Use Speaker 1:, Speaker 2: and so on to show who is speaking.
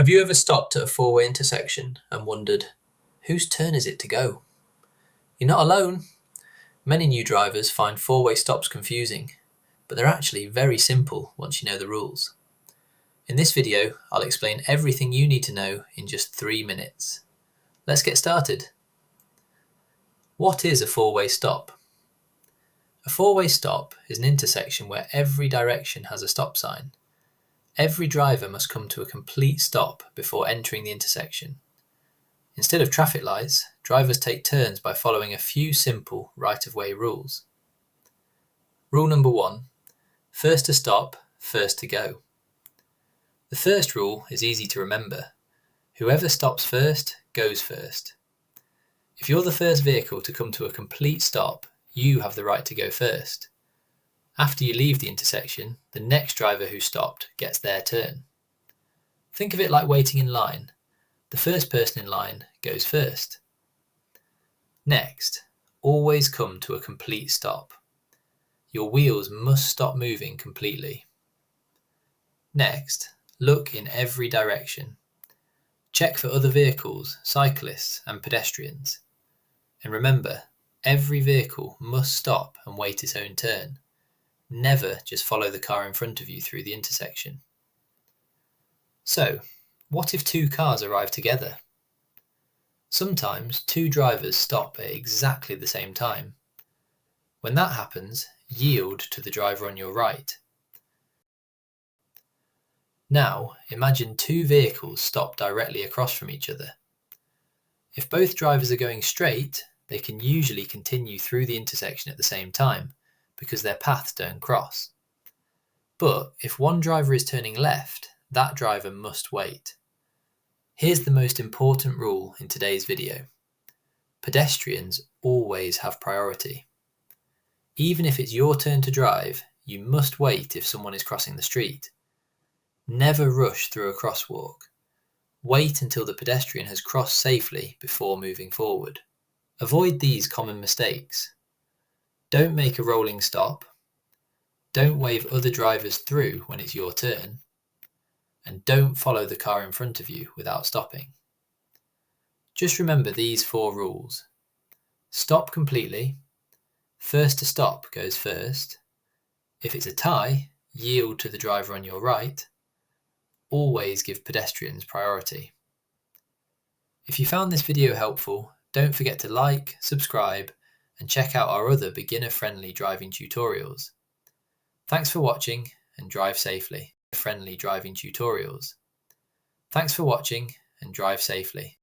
Speaker 1: Have you ever stopped at a four-way intersection and wondered, whose turn is it to go? You're not alone. Many new drivers find four-way stops confusing, but they're actually very simple once you know the rules. In this video, I'll explain everything you need to know in just 3 minutes. Let's get started. What is a four-way stop? A four-way stop is an intersection where every direction has a stop sign. Every driver must come to a complete stop before entering the intersection. Instead of traffic lights, drivers take turns by following a few simple right-of-way rules. Rule number 1. First to stop, first to go. The first rule is easy to remember. Whoever stops first, goes first. If you're the first vehicle to come to a complete stop, you have the right to go first. After you leave the intersection, the next driver who stopped gets their turn. Think of it like waiting in line. The first person in line goes first. Next, always come to a complete stop. Your wheels must stop moving completely. Next, look in every direction. Check for other vehicles, cyclists and pedestrians. And remember, every vehicle must stop and wait its own turn. Never just follow the car in front of you through the intersection. So, what if two cars arrive together? Sometimes two drivers stop at exactly the same time. When that happens, yield to the driver on your right. Now, imagine two vehicles stop directly across from each other. If both drivers are going straight, they can usually continue through the intersection at the same time, because their paths don't cross. But if one driver is turning left, that driver must wait. Here's the most important rule in today's video. Pedestrians always have priority. Even if it's your turn to drive, you must wait if someone is crossing the street. Never rush through a crosswalk. Wait until the pedestrian has crossed safely before moving forward. Avoid these common mistakes. Don't make a rolling stop. Don't wave other drivers through when it's your turn. And don't follow the car in front of you without stopping. Just remember these 4 rules. Stop completely. First to stop goes first. If it's a tie, yield to the driver on your right. Always give pedestrians priority. If you found this video helpful, don't forget to like, subscribe, and check out our other beginner-friendly driving tutorials. Thanks for watching and drive safely. Friendly driving tutorials. Thanks for watching and drive safely.